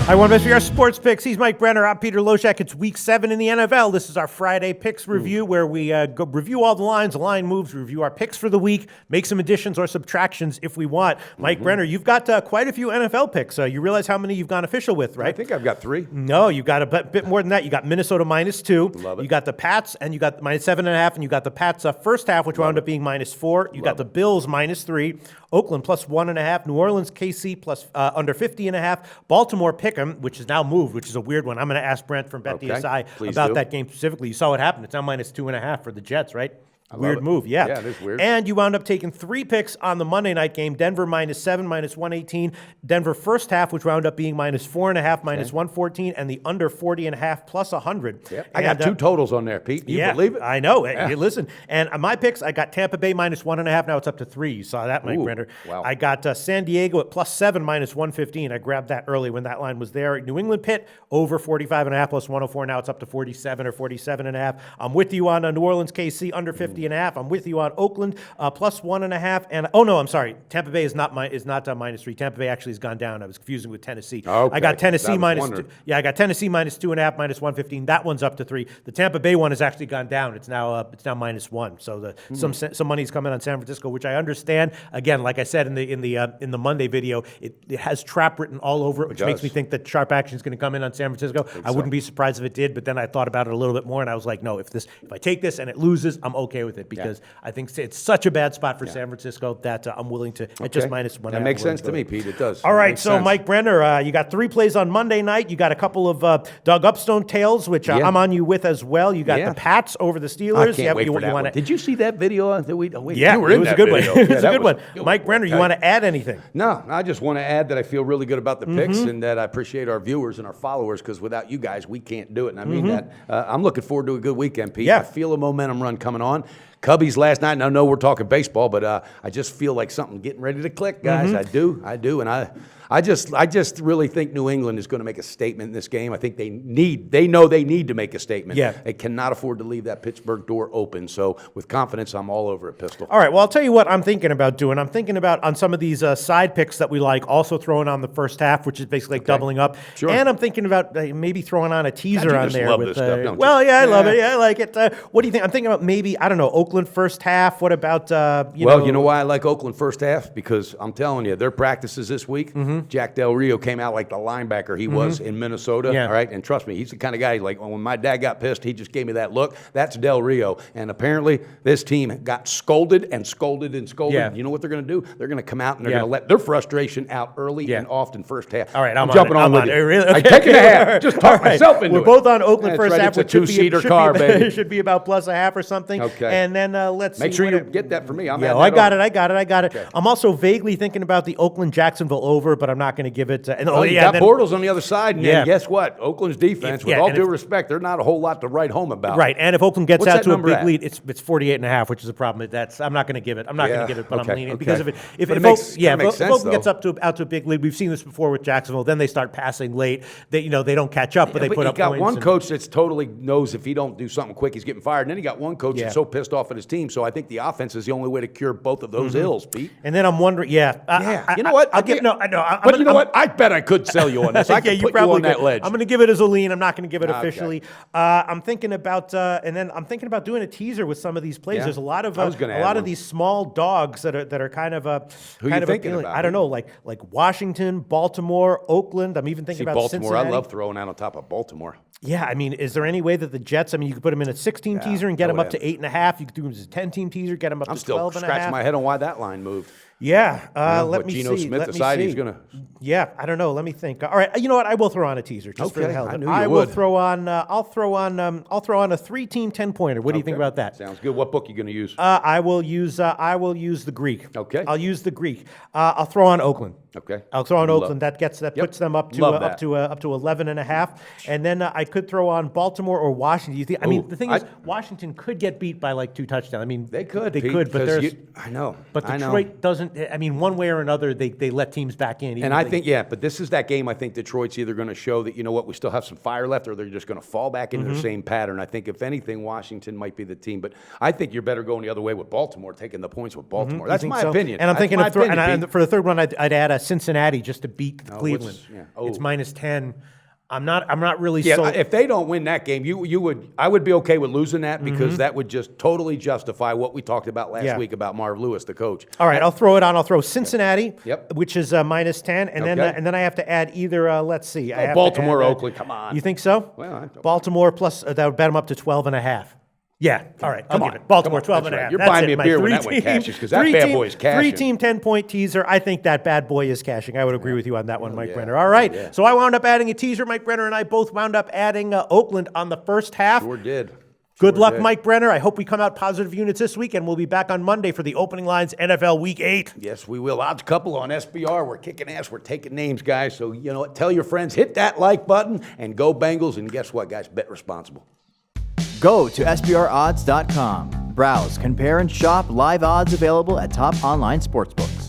I want to for your sports picks. He's Mike Brenner. I'm Peter Loshak. It's Week 7 in the NFL. This is our Friday picks review where we go review all the lines, the line moves, review our picks for the week, make some additions or subtractions if we want. Mike Brenner, you've got quite a few NFL picks. You realize how many you've gone official with, right? I think I've got 3. No, you got a bit more than that. You got Minnesota -2. Love it. You got the Pats, and you got -7.5, and you got the Pats first half, which wound up being -4. You got the Bills -3. Oakland +1.5, New Orleans, KC plus under 50.5, Baltimore Pick'em, which is now moved, which is a weird one. I'm going to ask Brent from BetDSI about that game specifically. You saw what happened. It's now -2.5 for the Jets, right? Weird move, yeah. Yeah, it is weird. And you wound up taking 3 picks on the Monday night game. Denver -7, -118. Denver first half, which wound up being -4.5, -114, and the under 40.5 +100. Yep. I got 2 totals on there, Pete. You believe it? I know. Hey, listen, and my picks, I got Tampa Bay -1.5. Now it's up to 3. You saw that, Mike Brenner. Wow. I got San Diego at +7, -115. I grabbed that early when that line was there. New England Pitt over 45.5 +104. Now it's up to 47 or 47.5. I'm with you on New Orleans KC under 50.5. I'm with you on Oakland +1.5. And I'm sorry. Tampa Bay is not -3. Tampa Bay actually has gone down. I was confusing with Tennessee. Okay. I got Tennessee -2. Yeah, I got Tennessee -2.5, -115. That one's up to 3. The Tampa Bay one has actually gone down. It's now -1. So some money's coming on San Francisco, which I understand. Again, like I said in the Monday video, it has trap written all over it, which makes me think that sharp action is going to come in on San Francisco. I wouldn't be surprised if it did, but then I thought about it a little bit more, and I was like, no, if I take this and it loses, I'm okay with it because I think it's such a bad spot for San Francisco that I'm willing to at just -1. That makes sense to me, Pete. It does. All right, so Mike Brenner, you got 3 plays on Monday night. You got a couple of Doug Upstone tails, which I'm on you with as well. You got the Pats over the Steelers. I can't wait for that one. Did you see that video? You were in it was a good one. It was a good one. Mike Brenner, you want to add anything? No, I just want to add that I feel really good about the picks and that I appreciate our viewers and our followers because without you guys, we can't do it. And I mean that. I'm looking forward to a good weekend, Pete. Yeah. I feel a momentum run coming on. Cubbies last night, and I know we're talking baseball, but I just feel like something getting ready to click, guys. I do, and I just really think New England is going to make a statement in this game. I think they know they need to make a statement. Yeah. They cannot afford to leave that Pittsburgh door open. So with confidence, I'm all over it, Pistol. All right, well, I'll tell you what I'm thinking about doing. I'm thinking about on some of these side picks that we like, also throwing on the first half, which is basically like doubling up. Sure. And I'm thinking about maybe throwing on a teaser God, you on just there. love with, this stuff, don't you? Well, yeah, I love it. Yeah, I like it. What do you think? I'm thinking about maybe, I don't know, Oakland first half. What about, you know why I like Oakland first half? Because I'm telling you, their practices this week, Jack Del Rio came out like the linebacker he was in Minnesota. Yeah. All right, and trust me, he's the kind of guy, like, when my dad got pissed, he just gave me that look. That's Del Rio. And apparently, this team got scolded and scolded and scolded. Yeah. You know what they're going to do? They're going to come out and they're going to let their frustration out early and often first half. All right, I'm jumping on with it. you. Really? I'm taking a half. Just talk myself into it. We're both on Oakland first half. It's a 2-seater car, baby. It should be about +0.5 or something. Okay. And then let's Make see. sure you get that for me. I got it. Okay. I'm also vaguely thinking about the Oakland-Jacksonville over, but I'm not going to give it. You got Bortles on the other side, and then guess what? Oakland's defense, with all due respect, they're not a whole lot to write home about. Right, and if Oakland gets out to a big at? lead, it's 48.5, which is a problem. I'm not going to give it. I'm not going to give it, but I'm leaning because of it. If Oakland gets out to a big lead, we've seen this before with Jacksonville. Then they start passing late. They don't catch up, but they put up points. You got one coach that's totally knows if he don't do something quick, he's getting fired. And then you got one coach that's so pissed off at his team. So I think the offense is the only way to cure both of those ills, Pete. And then I'm wondering, you know what? You know what? I bet I could sell you on this. I could put you on that ledge. I'm going to give it as a lean. I'm not going to give it officially. I'm thinking about, and then I'm thinking about doing a teaser with some of these plays. Yeah. There's a lot of these small dogs that are kind of appealing. I don't know, like Washington, Baltimore, Oakland. I'm even thinking about Baltimore. Cincinnati. I love throwing out on top of Baltimore. Yeah, I mean, is there any way that the Jets? I mean, you could put them in a 6-team teaser and get them up to 8.5. You could do them as a 10-team teaser, get them up to 12.5. I'm still scratching my head on why that line moved. Yeah, let me see. Geno Smith decided he's going to. Yeah, I don't know. Let me think. All right, you know what? I will throw on a teaser just for the hell of it. I knew you would. Will throw on. I'll throw on a 3-team 10-pointer. What do you think about that? Sounds good. What book are you going to use? I will use the Greek. Okay. I'll use the Greek. I'll throw on Oakland. Okay. I'll throw on Oakland. That puts them up to 11.5, and then I could throw on Baltimore or Washington. You think? I mean, the thing is, Washington could get beat by like 2 touchdowns. I mean, they could, but I know. But Detroit doesn't doesn't, I mean, one way or another, they let teams back in. even And if I they- think, but this is that game I think Detroit's either going to show that, you know what, we still have some fire left, or they're just going to fall back into the same pattern. I think, if anything, Washington might be the team. But I think you're better going the other way with Baltimore, taking the points with Baltimore. You That's think my so? opinion. And I'm That's thinking my of, throw, opinion, and Pete. for the third one, I'd add a Cincinnati just to beat Cleveland. Oh. It's -10. I'm not really Yeah, sold. if they don't win that game, I would be okay with losing that, because that would just totally justify what we talked about last Yeah. week about Marv Lewis, the coach. All right, I'll throw it on. I'll throw Cincinnati, Yep. which is -10, and then Okay. and then I have to add either. Let's see, I have to Baltimore, add, Oakland, come on. You think so? Well, I don't- Baltimore plus that would bet them up to 12.5. Yeah, all right, Come I'll on, give it. Baltimore, come on, 12 that's and a right. half. You're That's buying it, me a my beer when that one three-team- cashes, 'cause that bad boy is cashing. Three-team 10-point teaser. I think that bad boy is cashing. I would agree with you on that one, Mike Brenner. All right, so I wound up adding a teaser. Mike Brenner and I both wound up adding Oakland on the first half. Sure did. Good Sure luck, did. Mike Brenner. I hope we come out positive units this week, and we'll be back on Monday for the opening lines NFL Week 8. Yes, we will. Odds couple on SBR. We're kicking ass. We're taking names, guys. So, you know what? Tell your friends, hit that like button, and go Bengals. And guess what, guys? Bet responsible. Go to SBRodds.com. Browse, compare, and shop live odds available at top online sportsbooks.